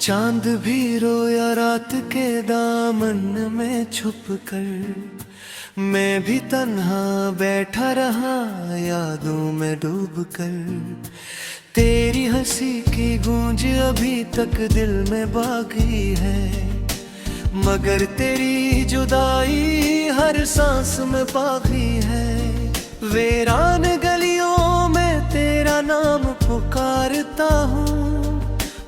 चांद भी रोया रात के दामन में छुप कर, मैं भी तन्हा बैठा रहा यादों में डूब कर। तेरी हंसी की गूंज अभी तक दिल में बाकी है, मगर तेरी जुदाई हर सांस में बाकी है। वीरान गलियों में तेरा नाम पुकारता हूँ,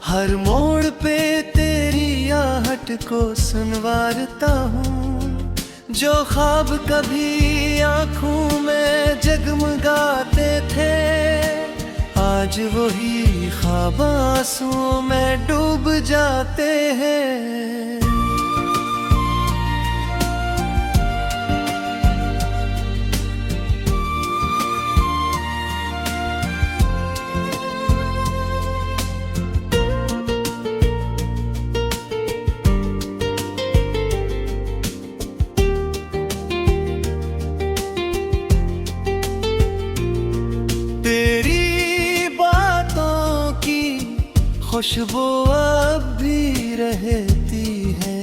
हर मोड़ पे तेरी आहट को सुनवारता हूँ। जो ख्वाब कभी आँखों में जगमगाते थे, आज वही ख्वाब आंसुओं में डूब जाते हैं। खुशबू अब भी रहती है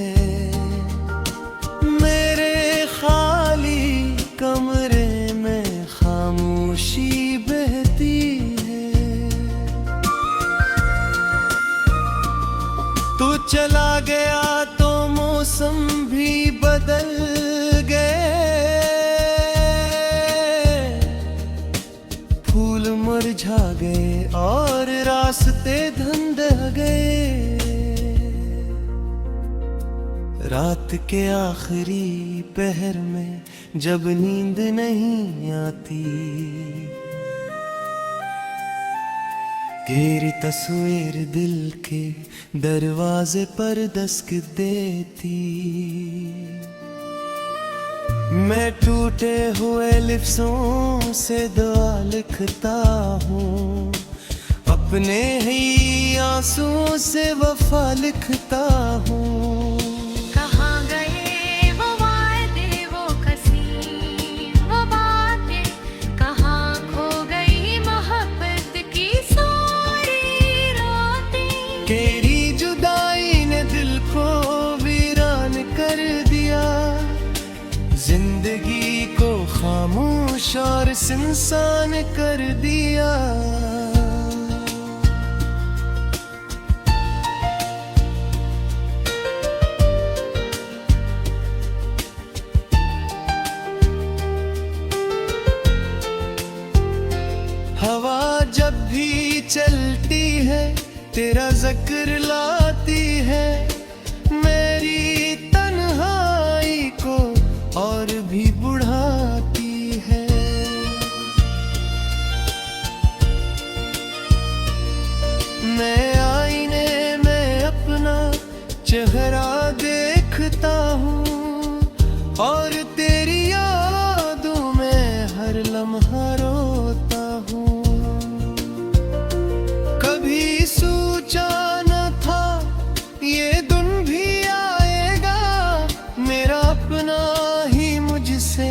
मेरे खाली कमरे में, खामोशी बहती है। तू चला गया तो मौसम भी बदल गए, फूल मुरझा गए और रास्ते धुंध गए। रात के आखिरी पहर में जब नींद नहीं आती, तेरी तस्वीर दिल के दरवाजे पर दस्तक देती। मैं टूटे हुए लिफ्ज़ों से दुआ लिखता हूँ, अपने ही आंसुओं से वफा लिखता हूँ। कहाँ गए वो वादे, वो कसीम, वो बातें, कहाँ खो गई मोहब्बत की सारी रातें। तेरी जुदाई ने दिल को वीरान कर दिया, जिंदगी को खामोश और सुनसान कर दिया। हवा जब भी चलती है तेरा जिक्र लाती है, मेरी तन्हाई को और भी बढ़ाती है। मैं आईने में अपना चेहरा देखता हूँ और तेरी यादों में हर लम्हा रोता हूँ। कभी सोचा न था ये दिन भी आएगा, मेरा अपना ही मुझसे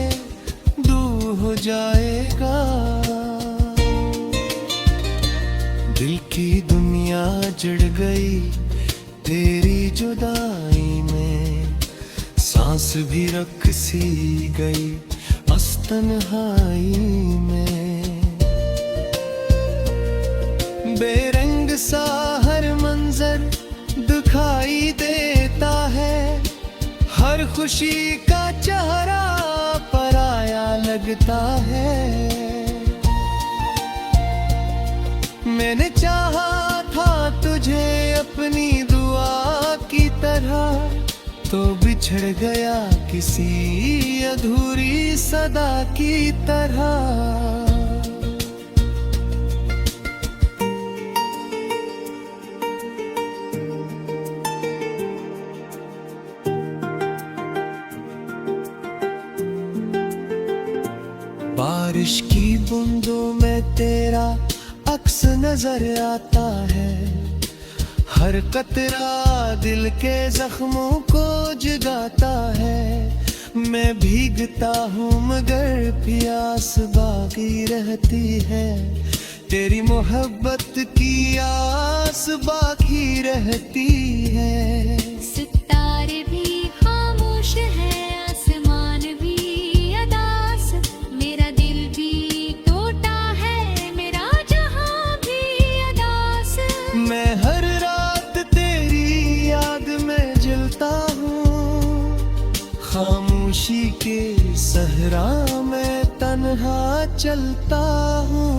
दूर हो जाएगा। दिल की दुनिया जड़ गई तेरी जुदाई में, सांस भी रख सी गई इस तन्हाई में। बेरंग सा हर मंजर दिखाई देता है, हर खुशी का चेहरा पराया लगता है। मैंने चाहा था तुझे अपनी दुआ की तरह, तो बिछड़ गया किसी अधूरी सदा की तरह। बारिश की बूंदों में तेरा अक्स नजर आता है, हर कतरा दिल के जख्मों को जगाता है। मैं भीगता हूँ मगर प्यास बाकी रहती है, तेरी मोहब्बत की आस बाकी कहती है। सितारे भी खामोश है, आसमान भी अदास, मेरा दिल भी टूटा है, मेरा जहां भी अदास। मैं हर रात तेरी याद में जलता हूँ, खामोशी के सहरा में तन्हा चलता हूँ।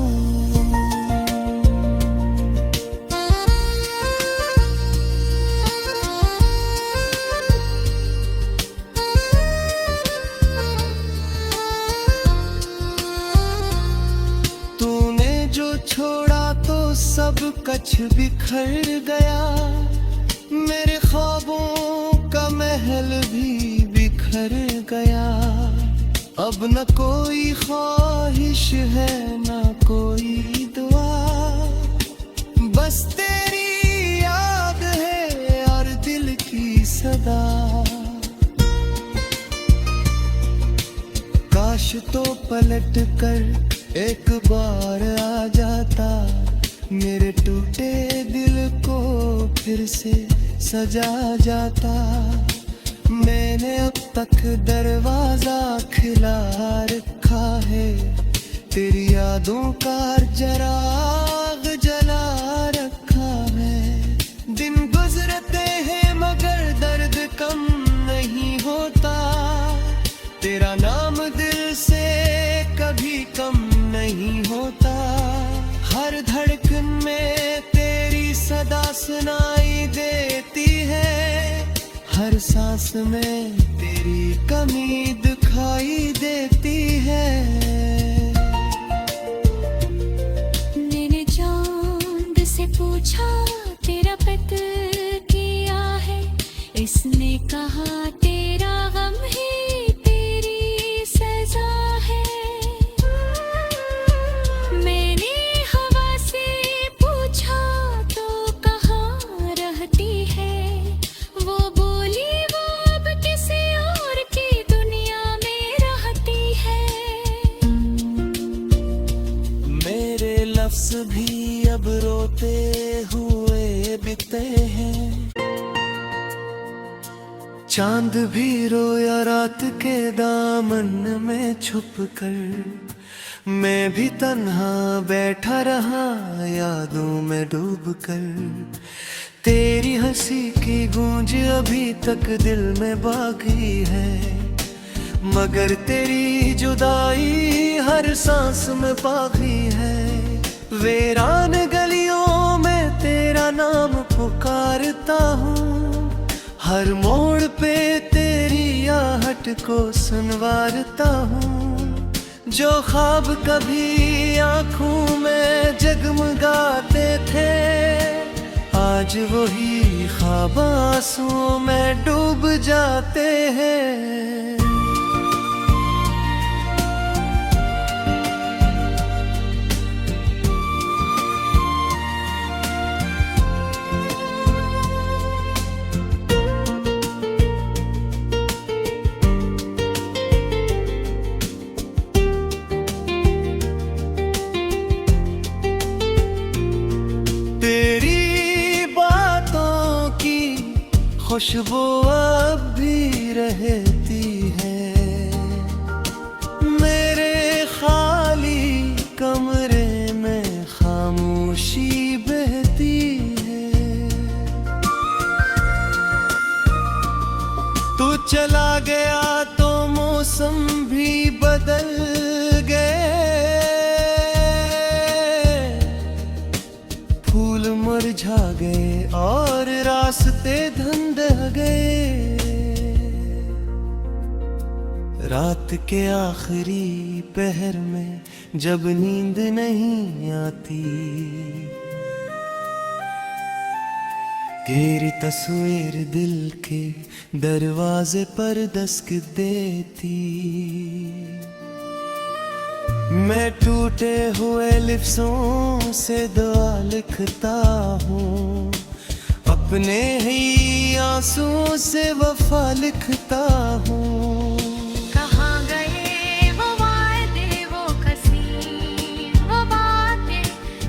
तूने जो छोड़ा तो सब कछ बिखर गया, मेरे ख्वाबों का महल भी बिखर गया। अब न कोई ख्वाहिश है न कोई दुआ, बस तेरी याद है और दिल की सदा। काश तो पलट कर एक बार आ जाता, मेरे टूटे दिल को फिर से सजा जाता। मैंने अब तक दरवाजा खिला रखा है, तेरी यादों का जराग जला रखा है। दिन गुजरते हैं मगर दर्द कम नहीं होता, तेरा नाम दिल से कभी कम नहीं होता। हर धड़कन में तेरी सदा सुनाई देती है, हर सांस में तेरी कमी दिखाई देती है। मैंने चांद से पूछा तेरा पता किया है, इसने कहा तेरा गम ही तेरी सजा है। मैंने हवा से पूछा तो कहाँ रहती है, वो बोली वो अब किसी और की दुनिया में रहती है। मेरे लफ्ज भी अब रोते हुए बिकते हैं, चांद भी रोया रात के दामन में छुप कर। मैं भी तन्हा बैठा रहा यादों में डूब कर, तेरी हंसी की गूंज अभी तक दिल में बाकी है, मगर तेरी जुदाई हर सांस में बाकी है। वीरान गलियों में तेरा नाम पुकारता हूँ, हर मोड़ पे तेरी आहट को सुनवारता हूँ। जो ख्वाब कभी आँखों में जगमगाते थे, आज वही ख्वाब आंसुओं में डूब जाते हैं। खुशबू अब भी रहती है, मेरे खाली कमरे में खामोशी बहती है। तू चला गया तो मौसम भी बदल गए, फूल मुरझा गए और रास्ते धुंधल गए। रात के आखिरी पहर में जब नींद नहीं आती, तेरी तस्वीर दिल के दरवाजे पर दस्तक देती। मैं टूटे हुए लिफ्ज़ों से दुआ लिखता हूँ, अपने ही आंसुओं से वफा लिखता हूँ। कहाँ गए वो वादे वो कसीम वो बातें,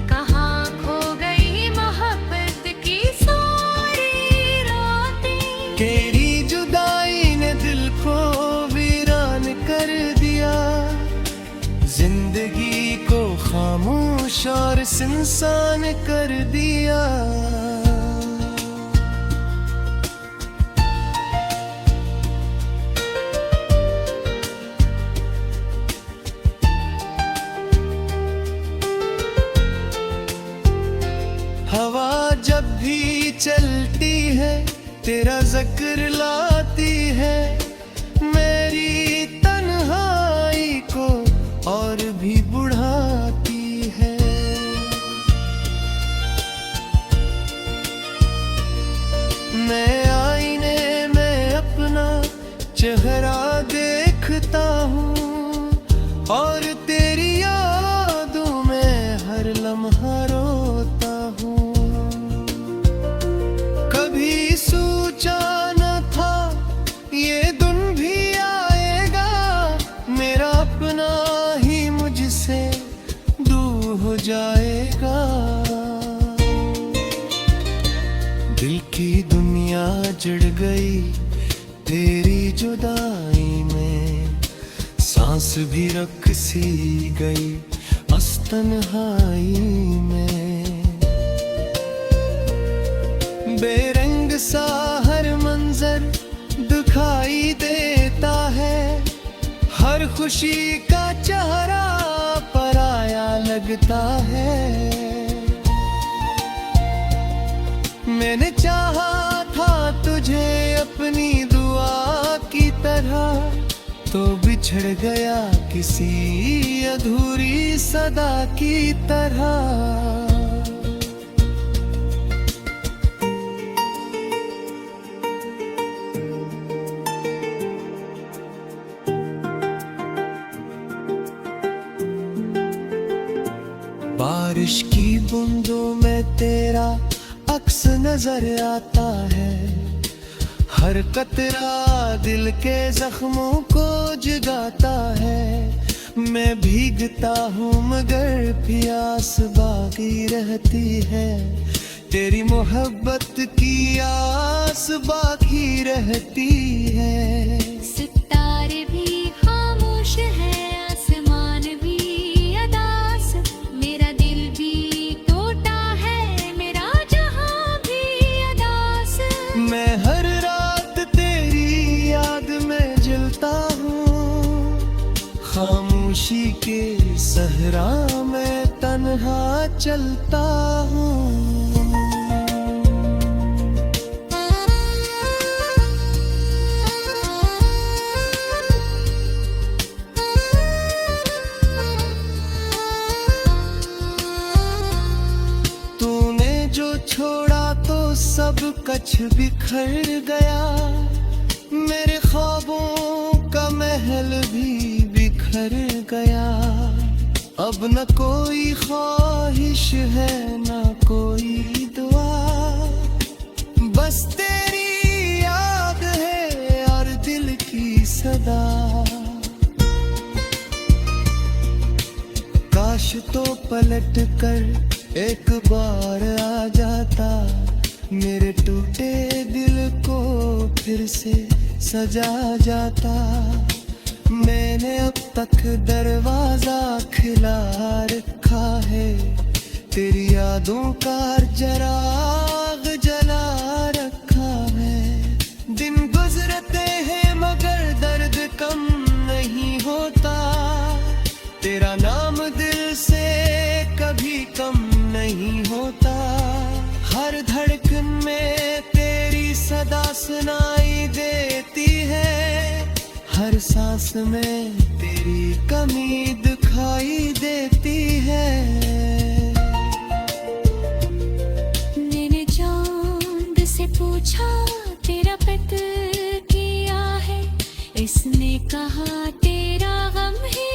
कहाँ खो गई मोहब्बत की सोच। बस इंसान कर दिया। हवा जब भी चलती है तेरा जिक्र लाती है, मेरी तन्हाई को और भी बढ़ाती है। मैं आईने में अपना चेहरा देखता हूँ और तेरी यादों में हर लम्हा रोता हूँ। कभी सोचा न था ये दिन भी आएगा, मेरा अपना ही मुझसे दूर हो जाएगा। दिल की दुनिया जड़ गई तेरी जुदाई में, सांस भी रख सी गई इस तन्हाई में। बेरंग सा हर मंजर दिखाई देता है, हर खुशी का चेहरा पराया लगता है। मैंने चाहा था तुझे अपनी दुआ की तरह, तो बिछड़ गया किसी अधूरी सदा की तरह। बारिश की बूंदों में तेरा अक्स नजर आता है, हर कतरा दिल के जख्मों को जगाता है। मैं भीगता हूँ मगर प्यास बाकी रहती है, तेरी मोहब्बत की आस बाकी रहती है। सितारे भी खामोश है, आसमान भी अदास, मेरा दिल भी टूटा है, मेरा जहां भी अदास। मैं हर रात तेरी याद में जलता हूँ, खामोशी के सहरा में तन्हा चलता हूँ। छोड़ा तो सब कछ बिखर गया, मेरे ख्वाबों का महल भी बिखर गया। अब न कोई ख्वाहिश है न कोई दुआ, बस तेरी याद है और दिल की सदा। काश तो पलट कर एक बार आ जाता, मेरे टूटे दिल को फिर से सजा जाता। मैंने अब तक दरवाजा खिला रखा है, तेरी यादों का जराग जला रखा है। दिन गुजरते हैं मगर दर्द कम नहीं होता, तेरा नाम दिल से कभी कम नहीं होता। हर धड़कन में तेरी सदा सुनाई देती है, हर सांस में तेरी कमी दिखाई देती है। मैंने चांद से पूछा तेरा पता किया है, इसने कहा तेरा गम ही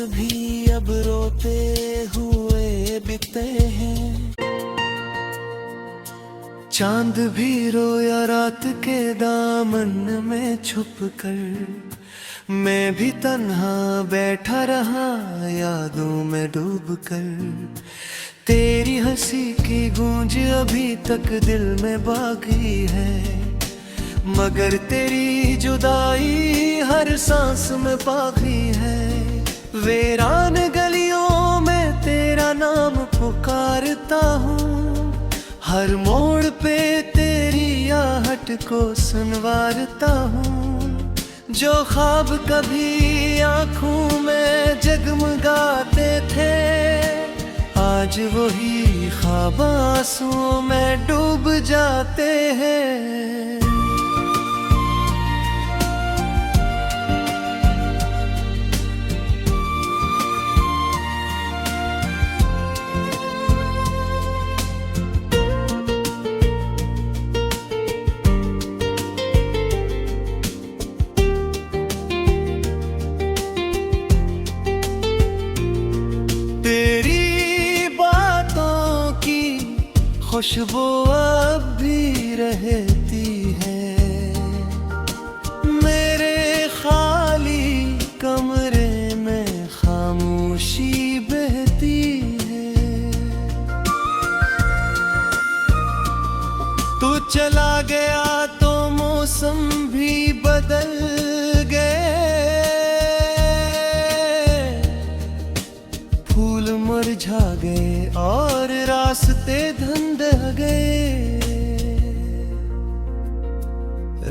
भी अब रोते हुए बिकते हैं। चांद भी रोया रात के दामन में छुप कर, मैं भी तन्हा बैठा रहा यादों में डूब कर। तेरी हंसी की गूंज अभी तक दिल में बाकी है, मगर तेरी जुदाई हर सांस में बाकी है। वीरान गलियों में तेरा नाम पुकारता हूँ, हर मोड़ पे तेरी आहट को सुनवारता हूँ। जो ख्वाब कभी आँखों में जगमगाते थे, आज वही ख्वाब आंसुओं में डूब जाते हैं। खुशबू अब भी रहती है मेरे खाली कमरे में, खामोशी बहती है। तू चला गया तो मौसम भी बदल गए, फूल मुरझा गए और रास्ते धुंध गए।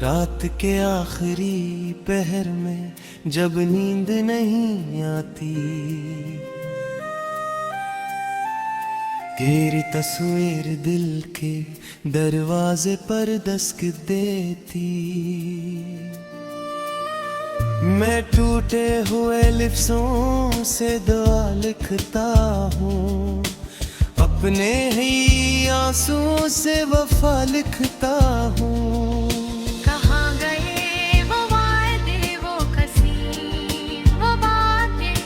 रात के आखिरी पहर में जब नींद नहीं आती, तेरी तस्वीर दिल के दरवाजे पर दस्तक देती। मैं टूटे हुए लिफ्ज़ों से दुआ लिखता हूँ, अपने ही आंसुओं से वफा लिखता हूँ। कहाँ गए वो वादे, वो कसीम, वो बातें,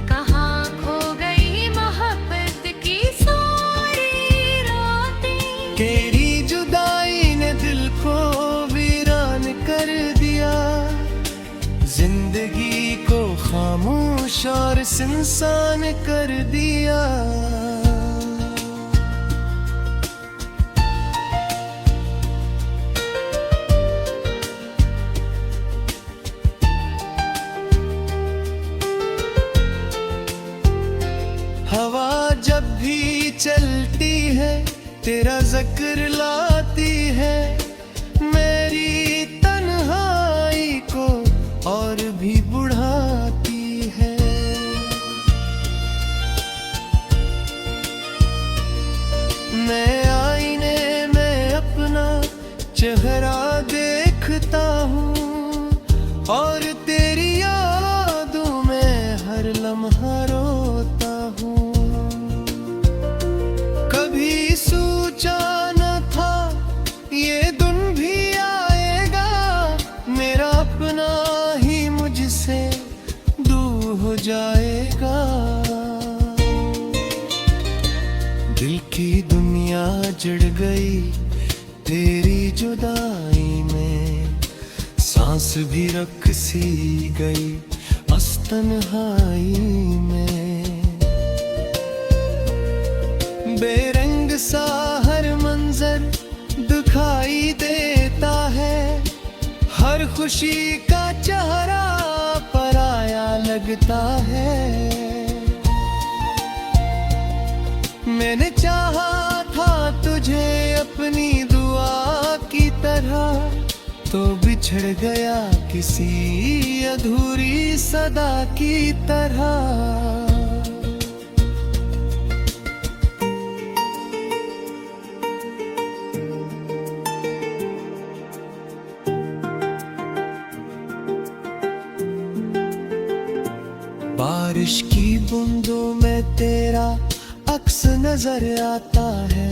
कहाँ खो गई मोहब्बत की सारी रातें। तेरी जुदाई ने दिल को वीरान कर दिया, जिंदगी को खामोश और सुनसान कर दिया। हवा जब भी चलती है तेरा जिक्र लाती है, मेरी तन्हाई को और भी बढ़ाती है। मैं आईने में अपना चेहरा देखता हूँ और तेरी यादों में हर लम्हा रोता हूँ। कभी सोचा न था ये दिन भी आएगा, मेरा अपना ही मुझसे दूर हो जाएगा। दिल की दुनिया जड़ गई तेरी जुदाई में, सांस भी रख सी गई बस तन्हाई में। बेरंग सा हर मंजर दिखाई देता है, हर खुशी का चेहरा पराया लगता है। मैंने चाहा था तुझे अपनी दुआ की तरह, तो बिछड़ गया किसी अधूरी सदा की तरह। बारिश की बूंदों में तेरा अक्स नजर आता है,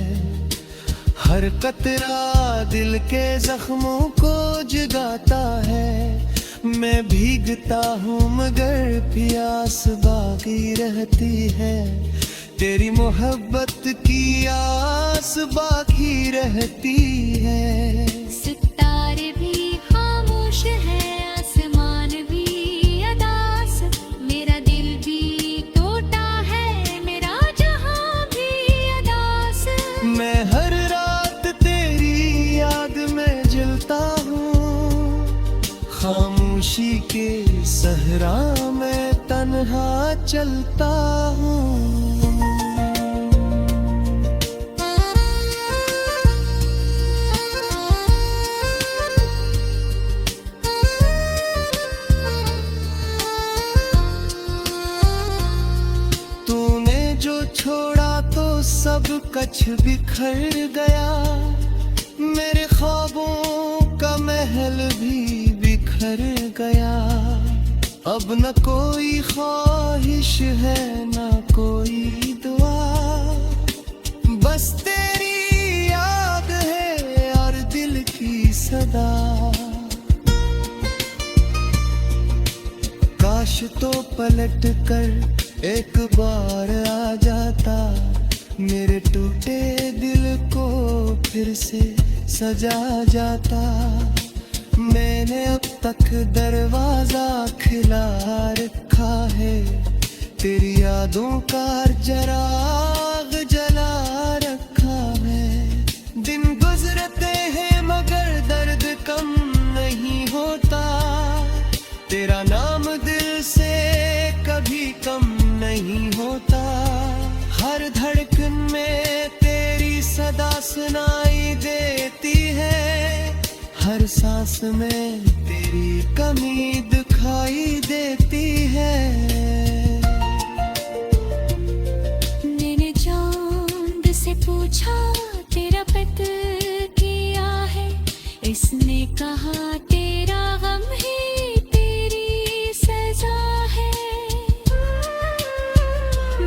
हर कतरा दिल के जख्मों को जगाता है। मैं भीगता हूँ मगर प्यास बाकी रहती है, तेरी मोहब्बत की आस बाकी रहती है। सितारे भी खामोश है, आसमान भी खामोशी के सहरा में तन्हा चलता हूँ। तूने जो छोड़ा तो सब कछ बिखर गया, मेरे ख्वाबों का महल भी बिखर गया। अब न कोई ख्वाहिश है न कोई दुआ, बस तेरी याद है और दिल की सदा। काश तो पलट कर एक बार आ जाता, मेरे टूटे दिल को फिर से सजा जाता। मैंने अब तक दरवाजा खिला रखा है, तेरी यादों का जराग जला रखा है। दिन गुजरते हैं मगर दर्द कम नहीं होता, तेरा नाम दिल से कभी कम नहीं होता। हर धड़कन में तेरी सदा सुनाई देती है, हर सांस में तेरी कमी दिखाई देती है। मैंने चांद से पूछा तेरा पता किया है, इसने कहा तेरा गम ही तेरी सजा है।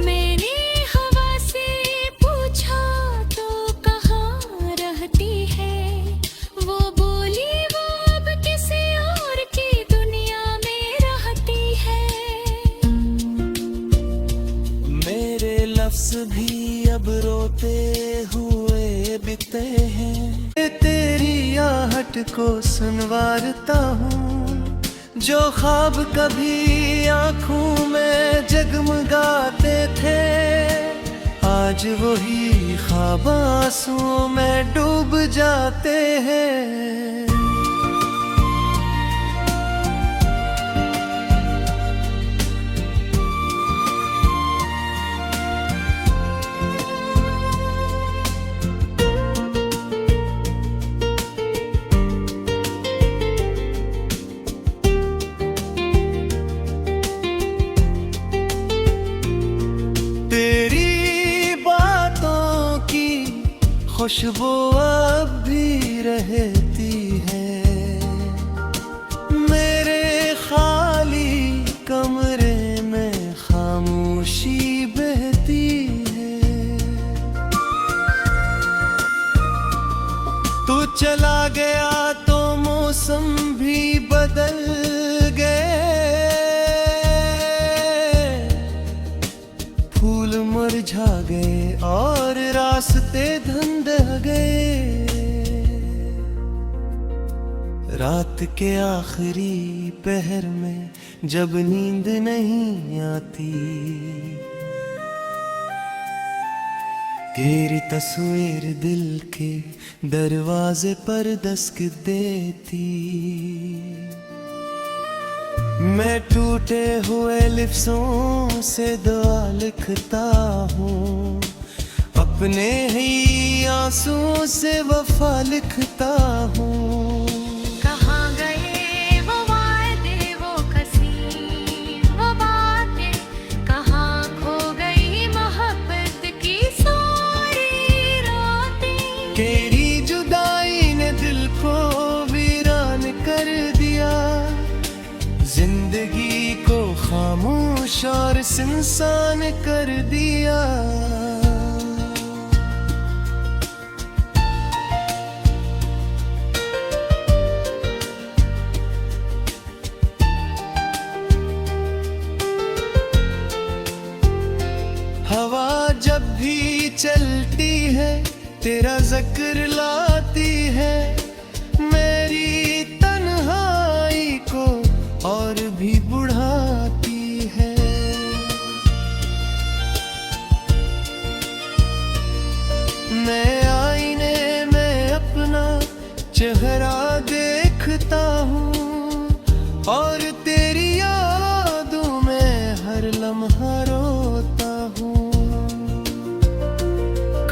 मैंने हवा से पूछा तो कहाँ रहती है, वो बोली वो अब किसी और की दुनिया में रहती है। मेरे लफ्ज भी अब रोते हुए बिकते हैं, तेरी आहट को सुनवारता हूँ। जो ख्वाब कभी आँखों में जगमगाते थे, आज वही ख्वाब आंसुओं में डूब जाते हैं। तेरी बातों की खुशबू अब भी रहती है, मेरे खाली कमरे में खामोशी बहती है। तू चला गया तो मौसम भी बदल गए, फूल मुरझा गए और रास्ते धुंध गए। रात के आखिरी पहर में जब नींद नहीं आती, तेरी तस्वीर दिल के दरवाजे पर दस्तक देती। मैं टूटे हुए लिफ्ज़ों से दुआ लिखता हूँ, अपने ही आंसुओं से वफा लिखता हूँ। कहाँ गए वो वादे वो कसीम वो बातें, कहाँ खो गई मोहब्बत की सारी रातें। तेरी जुदाई ने दिल को वीरान कर दिया, जिंदगी को खामोश और सुनसान कर दिया। हवा जब भी चलती है तेरा जिक्र लाती है, मेरी तन्हाई को और भी बढ़ाती है। मैं आईने में अपना चेहरा देखता हूँ और तेरी यादों में हर लम्हा रोता हूँ।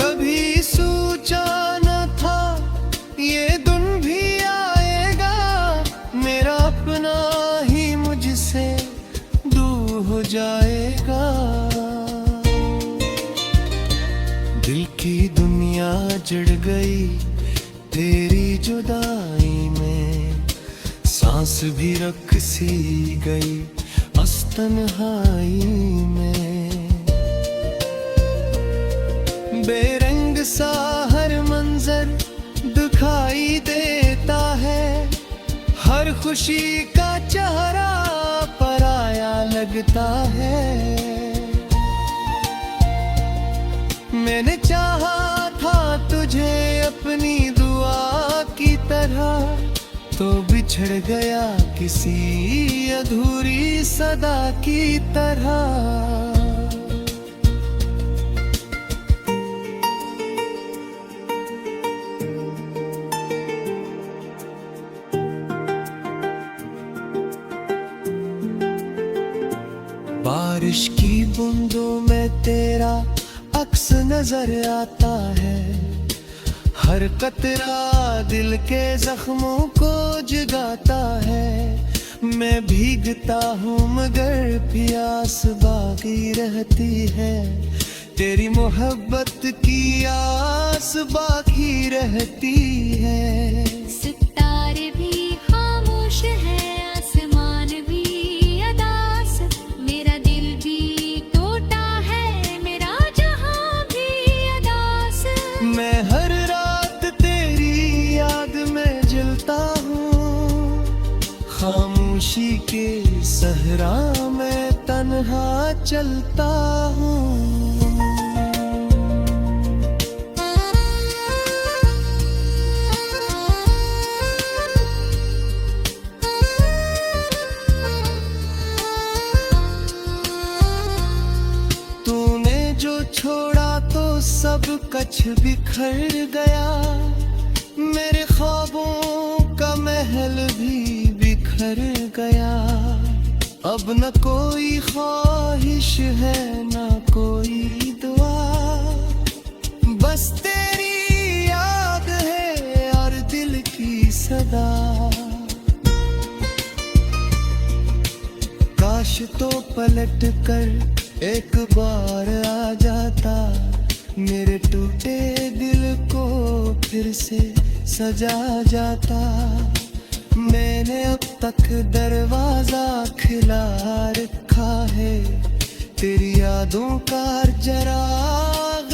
कभी सोचा न था ये दिन भी आएगा, मेरा अपना ही मुझसे दूर हो जाएगा। दिल की दुनिया जड़ गई तेरी जुदाई में, सांस भी रख सी गई उस तन्हाई में। बेरंग सा हर मंजर दिखाई देता है, हर खुशी का चेहरा पराया लगता है। मैंने चाहा था तुझे अपनी दुआ की तरह, तो बिछड़ गया किसी अधूरी सदा की तरह। बारिश की बूंदों में तेरा अक्स नजर आता है, हर कतरा दिल के जख्मों को जगाता है। मैं भीगता हूँ मगर प्यास बाकी रहती है, तेरी मोहब्बत की आस बाकी रहती है। सितारे भी खामोश है, आसमान भी अदास, मेरा दिल भी टूटा है, मेरा जहां भी अदास। मैं हर रात तेरी याद में जलता हूँ, खामोशी के सहरा में तन्हा चलता हूँ। छोड़ा तो सब कछ बिखर गया, मेरे ख्वाबों का महल भी बिखर गया। अब न कोई ख्वाहिश है न कोई दुआ, बस तेरी याद है और दिल की सदा। काश तो पलट कर एक बार आ जाता, मेरे टूटे दिल को फिर से सजा जाता। मैंने अब तक दरवाजा खिला रखा है, तेरी यादों का चराग